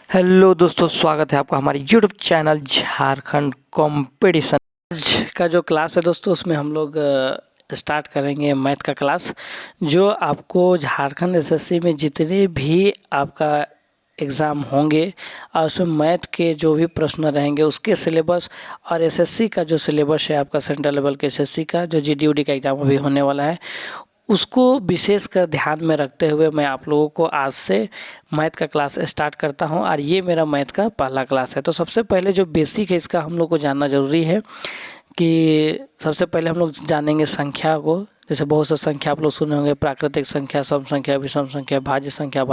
Hello दोस्तों, स्वागत है आपका हमारे यूट्यूब चैनल झारखंड कंपटीशन। आज का जो क्लास है दोस्तों, उसमें हम लोग स्टार्ट करेंगे मैथ का क्लास, जो आपको झारखंड एसएससी में जितने भी आपका एग्ज़ाम होंगे और उसमें मैथ के जो भी प्रश्न रहेंगे उसके सिलेबस और एसएससी का जो सिलेबस है आपका सेंट्रल लेवल के एसएससी का जो जीडीयूडी का एग्ज़ाम अभी होने वाला है, उसको विशेषकर ध्यान में रखते हुए मैं आप लोगों को आज से मैथ का क्लास स्टार्ट करता हूं। और ये मेरा मैथ का पहला क्लास है। तो सबसे पहले जो बेसिक है इसका हम लोग को जानना ज़रूरी है कि सबसे पहले हम लोग जानेंगे संख्या को। जैसे बहुत सा संख्या आप लोग सुने होंगे, प्राकृतिक संख्या, सम संख्या, विषम संख्या, भाज्य संख्या,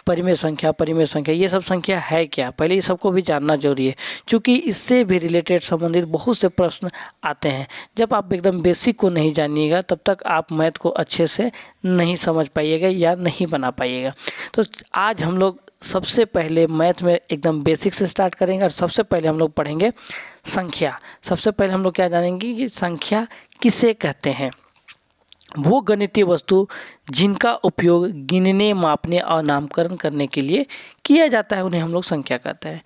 परिमेय संख्या, ये सब संख्या है क्या, पहले ये सबको भी जानना जरूरी है, क्योंकि इससे भी रिलेटेड संबंधित बहुत से प्रश्न आते हैं। जब आप एकदम बेसिक को नहीं जानिएगा तब तक आप मैथ को अच्छे से नहीं समझ पाइएगा या नहीं बना पाइएगा। तो आज हम लोग सबसे पहले मैथ में एकदम बेसिक से स्टार्ट करेंगे और सबसे पहले हम लोग पढ़ेंगे संख्या। सबसे पहले हम लोग क्या जानेंगे कि संख्या किसे कहते हैं। वो गणितीय वस्तु जिनका उपयोग गिनने, मापने और नामकरण करने के लिए किया जाता है उन्हें हम लोग संख्या कहते हैं।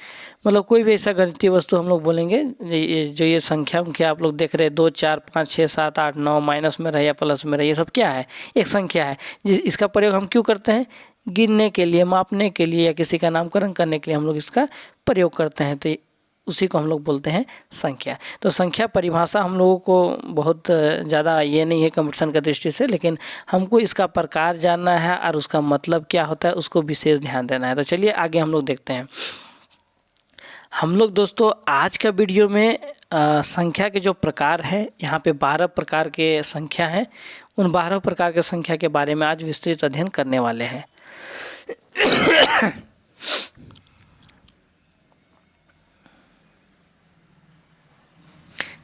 मतलब कोई भी ऐसा गणितीय वस्तु हम लोग बोलेंगे, ये संख्या उनके आप लोग देख रहे हैं 2, 4, 5, 6, 7, 8, 9 माइनस में रहे या प्लस में रहे, ये सब क्या है, एक संख्या है। इसका प्रयोग हम क्यों करते हैं, गिनने के लिए, मापने के लिए या किसी का नामकरण करने के लिए हम लोग इसका प्रयोग करते हैं। तो उसी को हम लोग बोलते हैं संख्या। तो संख्या परिभाषा हम लोगों को बहुत ज़्यादा ये नहीं है कंपटीशन की दृष्टि से, लेकिन हमको इसका प्रकार जानना है और उसका मतलब क्या होता है उसको विशेष ध्यान देना है। तो चलिए आगे हम लोग देखते हैं। हम लोग दोस्तों आज का वीडियो में संख्या के जो प्रकार हैं, यहाँ पे 12 प्रकार के संख्या हैं। उन 12 प्रकार के संख्या के बारे में आज विस्तृत अध्ययन करने वाले हैं।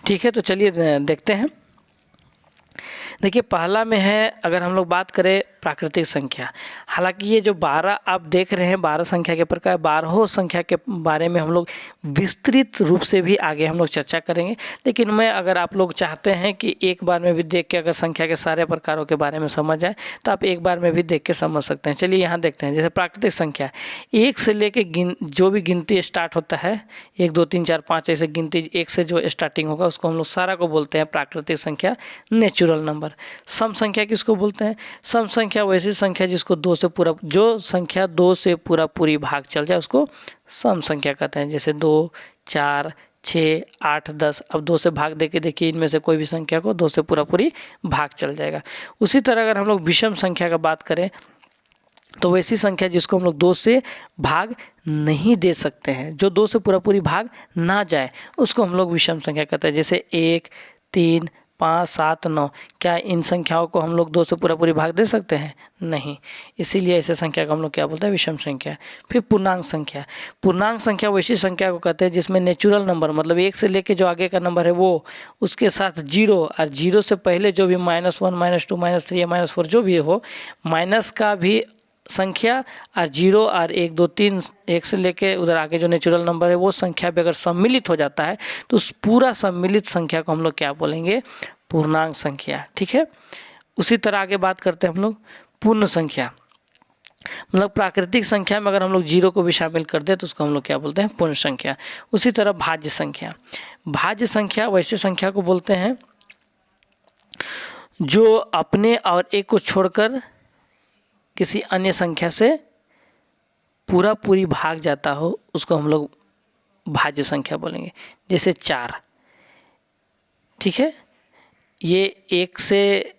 ठीक है, तो चलिए देखते हैं। देखिए पहला में है, अगर हम लोग बात करें प्राकृतिक संख्या। हालांकि ये जो 12 आप देख रहे हैं 12 संख्या के प्रकार, 12 संख्या के बारे में हम लोग विस्तृत रूप से भी आगे हम लोग चर्चा करेंगे। लेकिन मैं, अगर आप लोग चाहते हैं कि एक बार में भी देख के अगर संख्या के सारे प्रकारों के बारे में समझ आए तो आप एक बार में भी देख के समझ सकते हैं। चलिए यहाँ देखते हैं। जैसे प्राकृतिक संख्या, 1 से लेके जो भी गिनती स्टार्ट होता है, 1, 2, 3, 4, 5 ऐसे गिनती 1 से जो स्टार्टिंग होगा उसको हम लोग सारा को बोलते हैं प्राकृतिक संख्या, नेचुरल नंबर। सम संख्या किसको बोलते हैं, सम संख्या वैसी संख्या जिसको जो संख्या 2 से पूरी भाग चल जाए उसको सम संख्या कहते हैं। जैसे 2, 4, 6, 8, 10। अब 2 से भाग देके देखिए, इनमें से कोई भी संख्या को 2 से पूरी भाग चल जाएगा। उसी तरह अगर हम लोग विषम संख्या का बात करें तो वैसी संख्या जिसको हम लोग 2 से भाग नहीं दे सकते हैं, जो 2 से पूरी भाग ना जाए उसको हम लोग विषम संख्या कहते हैं। जैसे 1, 3, 5, 7, 9। क्या इन संख्याओं को हम लोग 2 से पूरी भाग दे सकते हैं, नहीं। इसीलिए ऐसे संख्या को हम लोग क्या बोलते हैं, विषम संख्या। फिर पूर्णांक संख्या। पूर्णांक संख्या वैसी संख्या को कहते हैं जिसमें नेचुरल नंबर, मतलब 1 से लेके जो आगे का नंबर है वो, उसके साथ 0 और 0 से पहले जो भी -1, -2, -3 या -4 जो भी हो, माइनस का भी संख्या और 0 और 1, 2, 3, 1 से लेके उधर आगे जो नेचुरल नंबर है वो संख्या भी अगर सम्मिलित हो जाता है तो उस पूरा सम्मिलित संख्या को हम लोग क्या बोलेंगे, पूर्णांक संख्या। ठीक है। उसी तरह आगे बात करते हैं हम लोग पूर्ण संख्या। मतलब प्राकृतिक संख्या में अगर हम लोग 0 को भी शामिल कर दे तो उसको हम लोग क्या बोलते हैं, पूर्ण संख्या। उसी तरह भाज्य संख्या। भाज्य संख्या वैसे संख्या को बोलते हैं जो अपने और एक को छोड़कर किसी अन्य संख्या से पूरी भाग जाता हो उसको हम लोग भाज्य संख्या बोलेंगे। जैसे 4, ठीक है, ये 1 से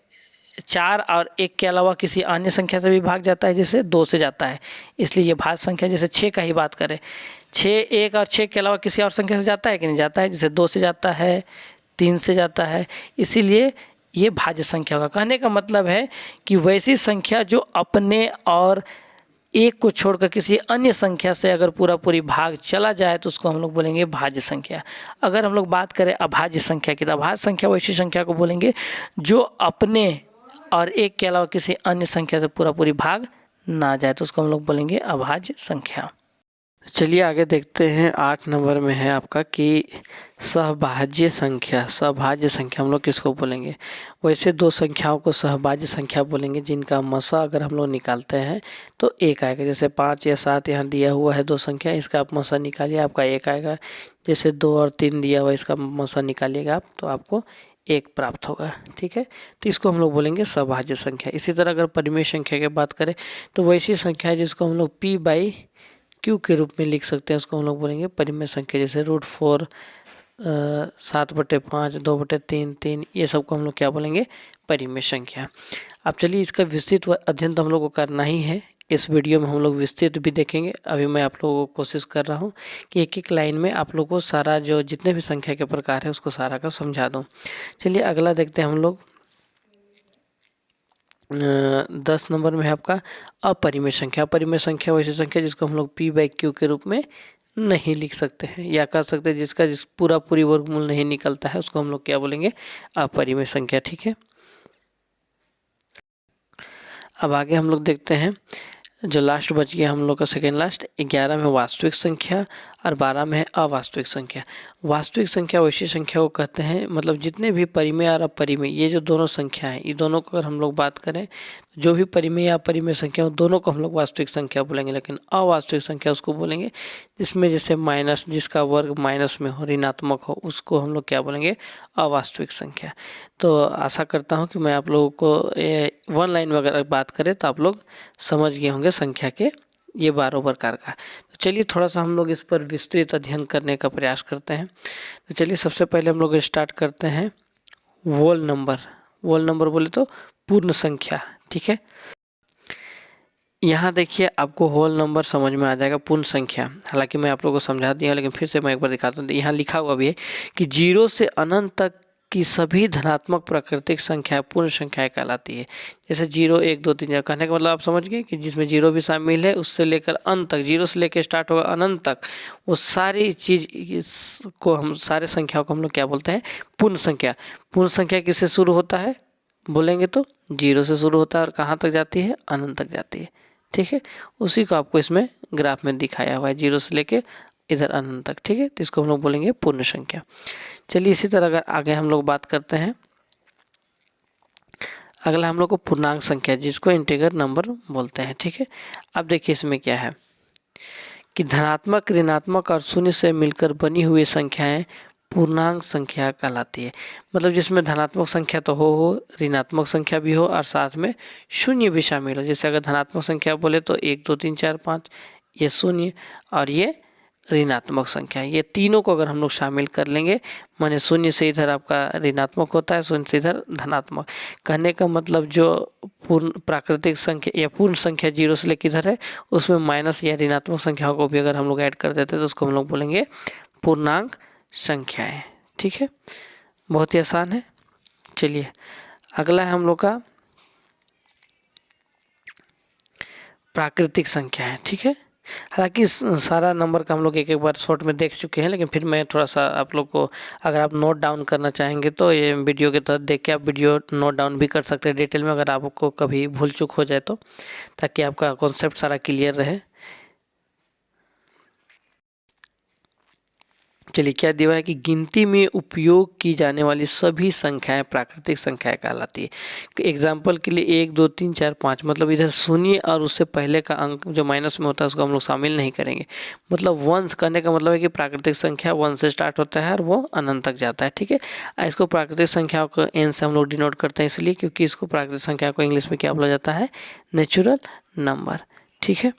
4 और 1 के अलावा किसी अन्य संख्या से भी भाग जाता है, जैसे 2 से जाता है, इसलिए ये भाज्य संख्या। जैसे 6 का ही बात करें, 6 1 और 6 के अलावा किसी और संख्या से जाता है कि नहीं जाता है, जैसे 2 से जाता है, 3 से जाता है, इसीलिए ये भाज्य संख्या होगा। कहने का मतलब है कि वैसी संख्या जो अपने और एक को छोड़कर किसी अन्य संख्या से अगर पूरी भाग चला जाए तो उसको हम लोग बोलेंगे भाज्य संख्या। अगर हम लोग बात करें अभाज्य संख्या की, तो अभाज्य संख्या वैसी संख्या को बोलेंगे जो अपने और एक के अलावा किसी अन्य संख्या से पूरी भाग ना जाए तो उसको हम लोग बोलेंगे अभाज्य संख्या। चलिए आगे देखते हैं। 8 नंबर में है आपका कि सहभाज्य संख्या। सहभाज्य संख्या हम लोग किसको बोलेंगे? वैसे दो संख्याओं को सहभाज्य संख्या बोलेंगे जिनका मसा अगर हम लोग निकालते हैं तो 1 आएगा। जैसे 5 या 7 यहाँ दिया हुआ है दो संख्या, इसका आप मसा निकालिए, आपका 1 आएगा। जैसे 2 और 3 दिया हुआ है, इसका मसा निकालिएगा आप तो आपको 1 प्राप्त होगा। ठीक है, तो इसको हम लोग बोलेंगे सहभाज्य संख्या। इसी तरह अगर परिमेय संख्या की बात करें तो वैसी संख्या है जिसको हम लोग P/Q के रूप में लिख सकते हैं, उसको हम लोग बोलेंगे परिमेय संख्या। जैसे √4, 7/5, 2/3, 3, ये सबको हम लोग क्या बोलेंगे? परिमेय संख्या। अब चलिए इसका विस्तृत अध्ययन तो हम लोग को करना ही है, इस वीडियो में हम लोग विस्तृत भी देखेंगे। अभी मैं आप लोगों को कोशिश कर रहा हूँ कि एक एक लाइन में आप लोगों को सारा जो जितने भी संख्या के प्रकार है उसको सारा का समझा दूँ। चलिए अगला देखते हैं हम लोग। 10 नंबर में है आपका अपरिमेय संख्या। अपरिमेय संख्या वैसी संख्या जिसको हम लोग P/Q के रूप में नहीं लिख सकते हैं, या कह सकते हैं जिसका पूरी वर्गमूल नहीं निकलता है उसको हम लोग क्या बोलेंगे? अपरिमेय संख्या। ठीक है, अब आगे हम लोग देखते हैं। जो लास्ट बच गया हम लोग का सेकेंड लास्ट, 11 में वास्तविक संख्या और 12 में है अवास्तविक संख्या। वास्तविक संख्या वैसी संख्या को कहते हैं, मतलब जितने भी परिमेय और अपरिमेय ये जो दोनों संख्या हैं, ये दोनों को अगर हम लोग बात करें, जो भी परिमेय या अपरिमेय संख्या हो दोनों को हम लोग वास्तविक संख्या बोलेंगे। लेकिन अवास्तविक संख्या उसको बोलेंगे जिसमें जैसे माइनस, जिसका वर्ग माइनस में हो, ऋणात्मक हो, उसको हम लोग क्या बोलेंगे? अवास्तविक संख्या। तो आशा करता हूँ कि मैं आप लोगों को वन लाइन में अगर बात करें तो आप लोग समझ गए होंगे संख्या के ये 12 प्रकार का। तो चलिए थोड़ा सा हम लोग इस पर विस्तृत अध्ययन करने का प्रयास करते हैं। तो चलिए सबसे पहले हम लोग स्टार्ट करते हैं वोल नंबर। वोल नंबर बोले तो पूर्ण संख्या। ठीक है, यहाँ देखिए आपको होल नंबर समझ में आ जाएगा, पूर्ण संख्या। हालांकि मैं आप लोगों को समझा दिया, लेकिन फिर से मैं एक बार दिखाता हूँ। यहाँ लिखा हुआ भी है कि 0 से अनंत तक की सभी धनात्मक प्राकृतिक संख्या पूर्ण संख्याएं कहलाती है। जैसे 0, 1, 2, 3 कहने का मतलब आप समझ गए कि जिसमें 0 भी शामिल है, उससे लेकर अंत तक, 0 से लेकर स्टार्ट होगा अनंत तक, वो सारी चीज को हम सारे संख्याओं को हम लोग क्या बोलते हैं? पूर्ण संख्या। पूर्ण संख्या किससे शुरू होता है बोलेंगे तो 0 से शुरू होता है और कहाँ तक जाती है? अनंत तक जाती है। ठीक है, उसी को आपको इसमें ग्राफ में दिखाया हुआ है, 0 से लेके इधर अनंत तक। ठीक है, तो इसको हम लोग बोलेंगे पूर्ण संख्या। चलिए इसी तरह अगर आगे हम लोग बात करते हैं, अगला हम लोग को पूर्णांक संख्या जिसको इंटीजर नंबर बोलते हैं। ठीक है, अब देखिए इसमें क्या है कि धनात्मक, ऋणात्मक और शून्य से मिलकर बनी हुई संख्याएं पूर्णांक संख्या कहलाती है। मतलब जिसमें धनात्मक संख्या तो हो, ऋणात्मक संख्या भी हो और साथ में शून्य भी शामिल हो। जैसे अगर धनात्मक संख्या बोले तो 1, 2, 3, 4, 5 ये शून्य और ये ऋणात्मक संख्या, ये तीनों को अगर हम लोग शामिल कर लेंगे, माने शून्य से इधर आपका ऋणात्मक होता है, शून्य से इधर धनात्मक। कहने का मतलब जो पूर्ण प्राकृतिक संख्या या पूर्ण संख्या 0 से लेकर इधर है, उसमें माइनस या ऋणात्मक संख्याओं को भी अगर हम लोग ऐड कर देते हैं तो उसको हम लोग बोलेंगे पूर्णांक संख्याएं। ठीक है, बहुत ही आसान है। चलिए अगला है हम लोग का प्राकृतिक संख्या है। ठीक है, हालांकि सारा नंबर का हम लोग एक एक बार शॉर्ट में देख चुके हैं, लेकिन फिर मैं थोड़ा सा आप लोग को, अगर आप नोट डाउन करना चाहेंगे तो ये वीडियो के तहत देख के आप वीडियो नोट डाउन भी कर सकते हैं डिटेल में, अगर आपको कभी भूल चूक हो जाए तो, ताकि आपका कॉन्सेप्ट सारा क्लियर रहे। चलिए क्या दिया है कि गिनती में उपयोग की जाने वाली सभी संख्याएं प्राकृतिक संख्याएं कहलाती है। एग्जाम्पल के लिए 1, 2, 3, 4, 5, मतलब इधर शून्य और उससे पहले का अंक जो माइनस में होता है उसको हम लोग शामिल नहीं करेंगे। मतलब 1 करने का मतलब है कि प्राकृतिक संख्या 1 से स्टार्ट होता है और वो अनंत तक जाता है। ठीक है, इसको प्राकृतिक संख्याओं को n से हम लोग डिनोट करते हैं, इसलिए क्योंकि इसको प्राकृतिक संख्या को इंग्लिश में क्या बोला जाता है? Natural number. ठीक है,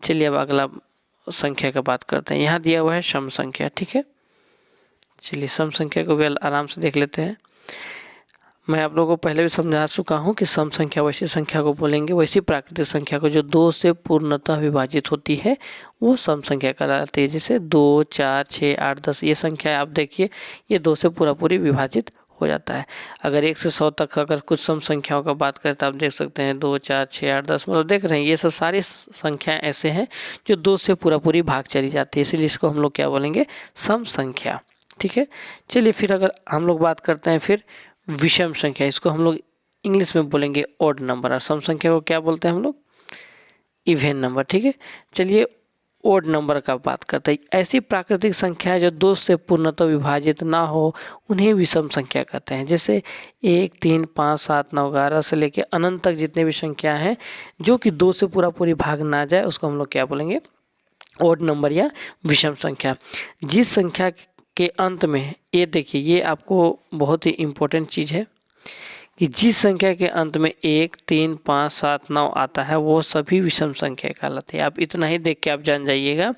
चलिए अब अगला संख्या का बात करते हैं। यहाँ दिया हुआ है सम संख्या। ठीक है, चलिए सम संख्या को भी आराम से देख लेते हैं। मैं आप लोगों को पहले भी समझा चुका हूँ कि सम संख्या वैसी संख्या को बोलेंगे, वैसी प्राकृतिक संख्या को जो 2 से पूर्णतः विभाजित होती है वो सम संख्या कहलाती है। जैसे 2, 4, 6, 8, 10 ये संख्या आप देखिए, ये 2 से पूरी विभाजित हो जाता है। अगर 1 से 100 तक अगर कुछ सम संख्याओं का बात करें तो आप देख सकते हैं 2, 4, 6, 8, 10, मतलब देख रहे हैं ये सब सारी संख्याएं ऐसे हैं जो 2 से पूरी भाग चली जाती है, इसलिए इसको हम लोग क्या बोलेंगे? सम संख्या। ठीक है, चलिए फिर अगर हम लोग बात करते हैं फिर विषम संख्या, इसको हम लोग इंग्लिश में बोलेंगे ऑड नंबर, और सम संख्या को क्या बोलते हैं हम लोग? Even number. ठीक है, चलिए ओड नंबर का बात करते हैं। ऐसी प्राकृतिक संख्या जो 2 से पूर्णतः विभाजित ना हो उन्हें विषम संख्या कहते हैं। जैसे 1, 3, 5, 7, 9, 11 से लेके अनंत तक जितने भी संख्या हैं जो कि 2 से पूरी भाग ना जाए उसको हम लोग क्या बोलेंगे, ओड नंबर या विषम संख्या। जिस संख्या के अंत में, ये देखिए ये आपको बहुत ही इम्पोर्टेंट चीज़ है कि जिस संख्या के अंत में 1, 3, 5, 7, 9 आता है वो सभी विषम संख्या कहलाती है। आप इतना ही देख के आप जान जाइएगा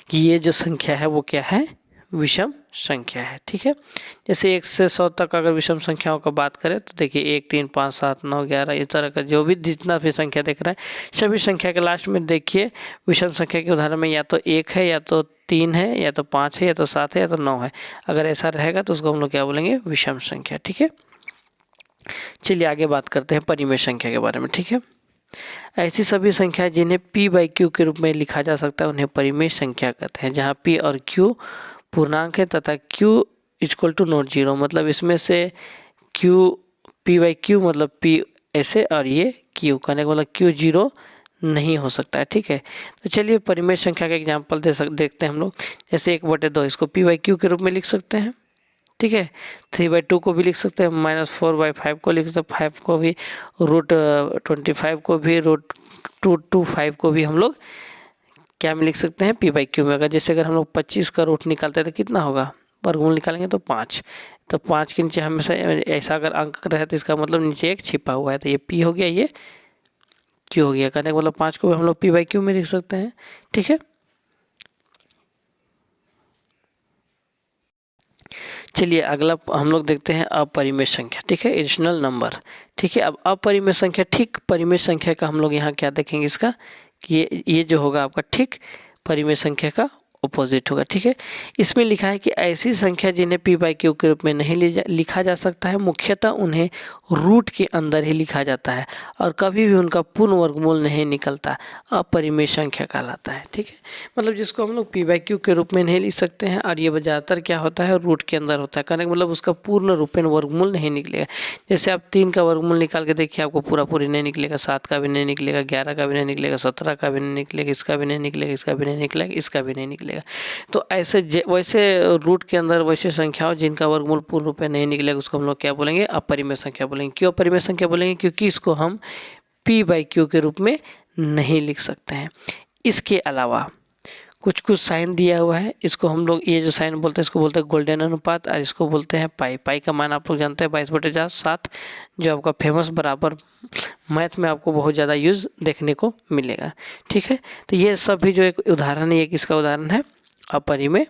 कि ये जो संख्या है वो क्या है, विषम संख्या है। ठीक है, जैसे 1 से 100 तक अगर विषम संख्याओं का बात करें तो देखिए 1, 3, 5, 7, 9, 11 इस तरह का जो भी जितना भी संख्या देख रहा है सभी संख्या के लास्ट में देखिए विषम संख्या के उदाहरण में या तो 1 है या तो 3 है या तो 5 है या तो 7 है या तो 9 है। अगर ऐसा रहेगा तो उसको हम लोग क्या बोलेंगे, विषम संख्या। ठीक है, चलिए आगे बात करते हैं परिमेय संख्या के बारे में। ठीक है, ऐसी सभी संख्या जिन्हें p/q के रूप में लिखा जा सकता है उन्हें परिमेय संख्या कहते हैं, जहां p और q पूर्णांक है तथा q = नॉट जीरो। मतलब इसमें से q p/q मतलब p ऐसे और ये q कहने का मतलब q 0 नहीं हो सकता है। ठीक है, तो चलिए परिमेय संख्या का एग्जाम्पल देखते हैं हम लोग। जैसे 1/2 इसको p/q के रूप में लिख सकते हैं। ठीक है, 3/2 को भी लिख सकते हैं, -4/5 को लिख सकते हैं, 5 को भी, √25 को भी, √225 को भी हम लोग क्या में लिख सकते हैं, p/q में। अगर जैसे अगर हम लोग 25 का रूट निकालते हैं तो कितना होगा, वर्गमूल निकालेंगे तो 5, तो 5 के नीचे हमेशा ऐसा अगर अंक रहे तो इसका मतलब नीचे एक छिपा हुआ है, तो ये p हो गया, ये q हो गया। कहने का मतलब 5 को भी हम लोग p/q में लिख सकते हैं। ठीक है, चलिए अगला हम लोग देखते हैं अपरिमेय संख्या। ठीक है, इरेशनल नंबर। ठीक है, अब अपरिमेय संख्या ठीक परिमेय संख्या का हम लोग यहाँ क्या देखेंगे इसका कि ये जो होगा आपका ठीक परिमेय संख्या का अपोजिट होगा। ठीक है, इसमें लिखा है कि ऐसी संख्या जिन्हें p/q के रूप में नहीं लिखा जा सकता है मुख्यतः उन्हें रूट के अंदर ही लिखा जाता है और कभी भी उनका पूर्ण वर्गमूल नहीं निकलता, अपरिमेय संख्या कहलाता है। ठीक है, मतलब जिसको हम लोग p/q के रूप में नहीं लिख सकते हैं और ये ज़्यादातर क्या होता है, रूट के अंदर होता है। कहने का मतलब उसका पूर्ण रूपेण वर्गमूल नहीं निकलेगा। जैसे आप 3 का वर्गमूल निकाल के देखिए, आपको पूरी नहीं निकलेगा, 7 का भी नहीं निकलेगा, 11 का भी नहीं निकलेगा, 17 का भी नहीं निकलेगा, इसका भी नहीं निकलेगा, इसका भी नहीं निकलेगा, इसका भी नहीं निकलेगा। तो ऐसे वैसे रूट के अंदर वैसे संख्याओं जिनका वर्गमूल पूर्ण रूप में नहीं निकलेगा उसको हम लोग क्या बोलेंगे, अपरिमेय संख्या बोलेंगे। क्यों अपरिमेय संख्या बोलेंगे, क्योंकि इसको हम p/q के रूप में नहीं लिख सकते हैं। इसके अलावा कुछ साइन दिया हुआ है, इसको हम लोग ये जो साइन बोलते हैं इसको बोलते हैं गोल्डन अनुपात और इसको बोलते हैं पाई। पाई का मान आप लोग जानते हैं 22/7, जो आपका फेमस बराबर मैथ में आपको बहुत ज़्यादा यूज़ देखने को मिलेगा। ठीक है, तो ये सब भी जो एक उदाहरण है, ये किसका उदाहरण है, अपरिमेय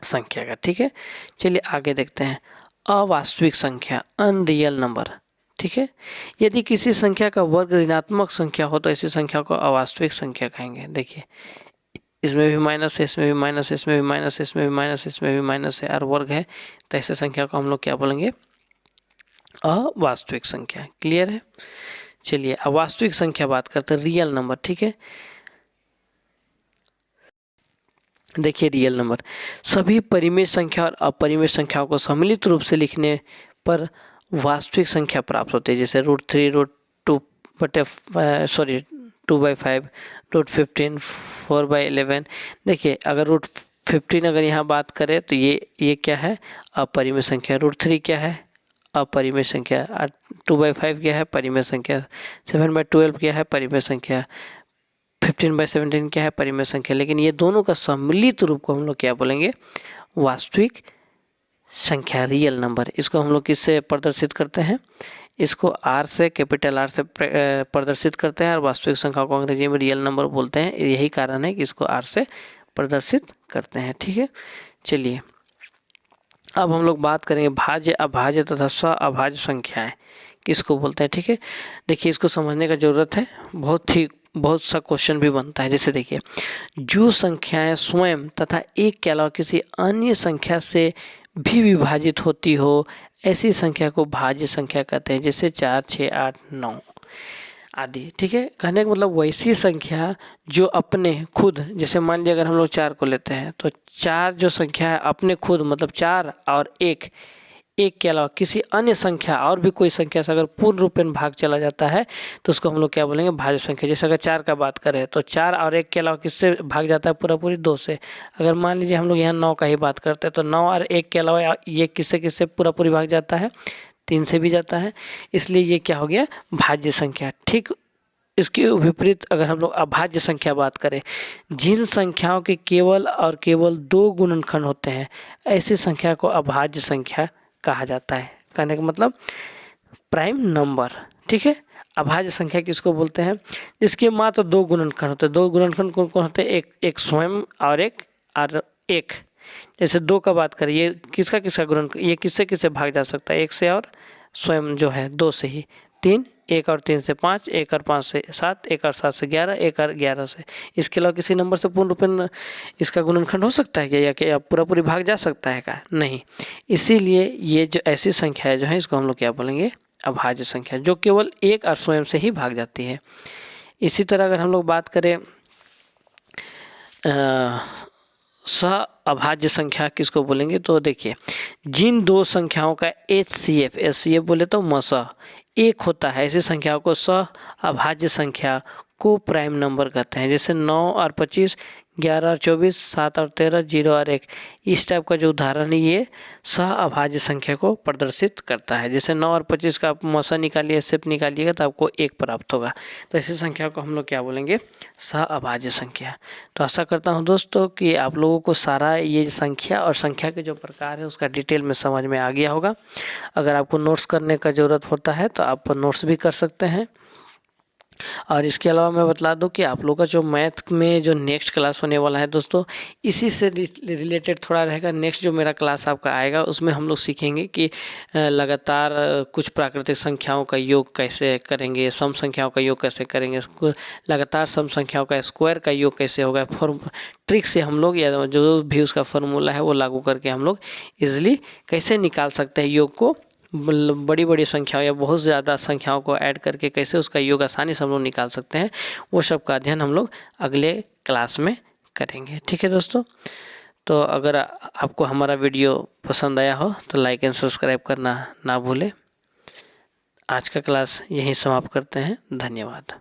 संख्या का। ठीक है, चलिए आगे देखते हैं अवास्तविक संख्या, अनरियल नंबर। ठीक है, यदि किसी संख्या का वर्ग ऋणात्मक संख्या हो तो ऐसी संख्या को अवास्तविक संख्या कहेंगे। देखिए इसमें भी माइनस है, इसमें भी माइनस है, इसमें भी माइनस है, इसमें भी माइनस है, इसमें भी माइनस है और वर्ग है, तो ऐसे संख्या को हम लोग क्या बोलेंगे, अवास्तविक संख्या। क्लियर है, चलिए अवास्तविक संख्या बात करते हैं, रियल नंबर। ठीक है, देखिए रियल नंबर सभी परिमेय संख्या और अपरिमेय संख्याओं को सम्मिलित रूप से लिखने पर वास्तविक संख्या प्राप्त होती है। जैसे √3, √2/5, √15, 4/11। देखिए अगर √15 अगर यहाँ बात करें तो ये क्या है, अपरिमेय संख्या। √3 क्या है, अपरिमेय संख्या। 2/5 क्या है, परिमेय संख्या। 7/12 क्या है, परिमेय संख्या। 15/17 क्या है, परिमेय संख्या। लेकिन ये दोनों का सम्मिलित रूप को हम लोग क्या बोलेंगे, वास्तविक संख्या, रियल नंबर। इसको हम लोग किससे प्रदर्शित करते हैं, इसको R से, कैपिटल R से प्रदर्शित करते हैं और वास्तविक संख्या को अंग्रेजी में रियल नंबर बोलते हैं। यही कारण है कि इसको R से प्रदर्शित करते हैं। ठीक है, चलिए अब हम लोग बात करेंगे भाज्य, अभाज्य तथा सअभाज्य संख्याएं किसको बोलते हैं। ठीक है, देखिए इसको समझने का ज़रूरत है, बहुत सा क्वेश्चन भी बनता है। जैसे देखिए जो संख्याएं स्वयं तथा एक के अलावा किसी अन्य संख्या से भी विभाजित होती हो ऐसी संख्या को भाज्य संख्या कहते हैं। जैसे 4, 6, 8, 9 आदि। ठीक है, कहने का मतलब वैसी संख्या जो अपने खुद, जैसे मान लीजिए अगर हम लोग 4 को लेते हैं तो 4 जो संख्या है अपने खुद, मतलब 4 और 1 एक के अलावा किसी अन्य संख्या और भी कोई संख्या से अगर पूर्ण रूपेण भाग चला जाता है तो उसको हम लोग क्या बोलेंगे, भाज्य संख्या। जैसे अगर 4 का बात करें तो 4 और 1 के अलावा किससे भाग जाता है, पूरा पूरी 2 से। अगर मान लीजिए हम लोग यहाँ 9 का ही बात करते हैं तो 9 और 1 के अलावा ये किससे किससे पूरा पूरी भाग जाता है, 3 से भी जाता है, इसलिए ये क्या हो गया, भाज्य संख्या। ठीक इसके विपरीत अगर हम लोग अभाज्य संख्या बात करें, जिन संख्याओं के केवल और केवल 2 गुणनखंड होते हैं ऐसी संख्या को अभाज्य संख्या कहा जाता है। कहने का मतलब प्राइम नंबर। ठीक है, अभाज्य संख्या किसको बोलते हैं, जिसके मात्र 2 गुणनखंड होते हैं। 2 गुणनखंड कौन कौन होते हैं, एक स्वयं और एक। जैसे 2 का बात करें, ये किसका किसका गुणनखंड, ये किससे किससे भाग जा सकता है, 1 से और स्वयं जो है 2 से ही। 3, 1 और 3 से 5, 1 और 5 से 7, 1 और 7 से 11, 1 और 11 से। इसके अलावा किसी नंबर से पूर्ण रूपेण इसका गुणनखंड हो सकता है क्या, या पूरा पूरी भाग जा सकता है क्या, नहीं। इसीलिए ये जो ऐसी संख्या है जो है इसको हम लोग क्या बोलेंगे, अभाज्य संख्या, जो केवल 1 और स्वयं से ही भाग जाती है। इसी तरह अगर हम लोग बात करें सह अभाज्य संख्या किसको बोलेंगे, तो देखिए जिन 2 संख्याओं का HCF बोले तो मसह 1 होता है, ऐसी संख्याओं को सह अभाज्य संख्या को प्राइम नंबर कहते हैं। जैसे 9 और 25, 11 और 24, 7 और 13, 0 और 1, इस टाइप का जो उदाहरण है ये सह अभाज्य संख्या को प्रदर्शित करता है। जैसे 9 और 25 का आप मसह निकालिए, HCF निकालिएगा तो आपको 1 प्राप्त होगा। तो ऐसी संख्या को हम लोग क्या बोलेंगे, सह अभाज्य संख्या। तो आशा करता हूँ दोस्तों कि आप लोगों को सारा ये संख्या और संख्या के जो प्रकार है उसका डिटेल में समझ में आ गया होगा। अगर आपको नोट्स करने का ज़रूरत होता है तो आप नोट्स भी कर सकते हैं। और इसके अलावा मैं बता दूं कि आप लोग का जो मैथ में जो नेक्स्ट क्लास होने वाला है दोस्तों, इसी से रिलेटेड थोड़ा रहेगा। नेक्स्ट जो मेरा क्लास आपका आएगा उसमें हम लोग सीखेंगे कि लगातार कुछ प्राकृतिक संख्याओं का योग कैसे करेंगे, सम संख्याओं का योग कैसे करेंगे, लगातार सम संख्याओं का स्क्वायर का योग कैसे होगा। ट्रिक से हम लोग या जो भी उसका फॉर्मूला है वो लागू करके हम लोग ईजिली कैसे निकाल सकते हैं योग को, बड़ी बड़ी संख्याओं या बहुत ज़्यादा संख्याओं को ऐड करके कैसे उसका योग आसानी से हम लोग निकाल सकते हैं, वो सब का अध्ययन हम लोग अगले क्लास में करेंगे। ठीक है दोस्तों, तो अगर आपको हमारा वीडियो पसंद आया हो तो लाइक एंड सब्सक्राइब करना ना भूलें। आज का क्लास यहीं समाप्त करते हैं, धन्यवाद।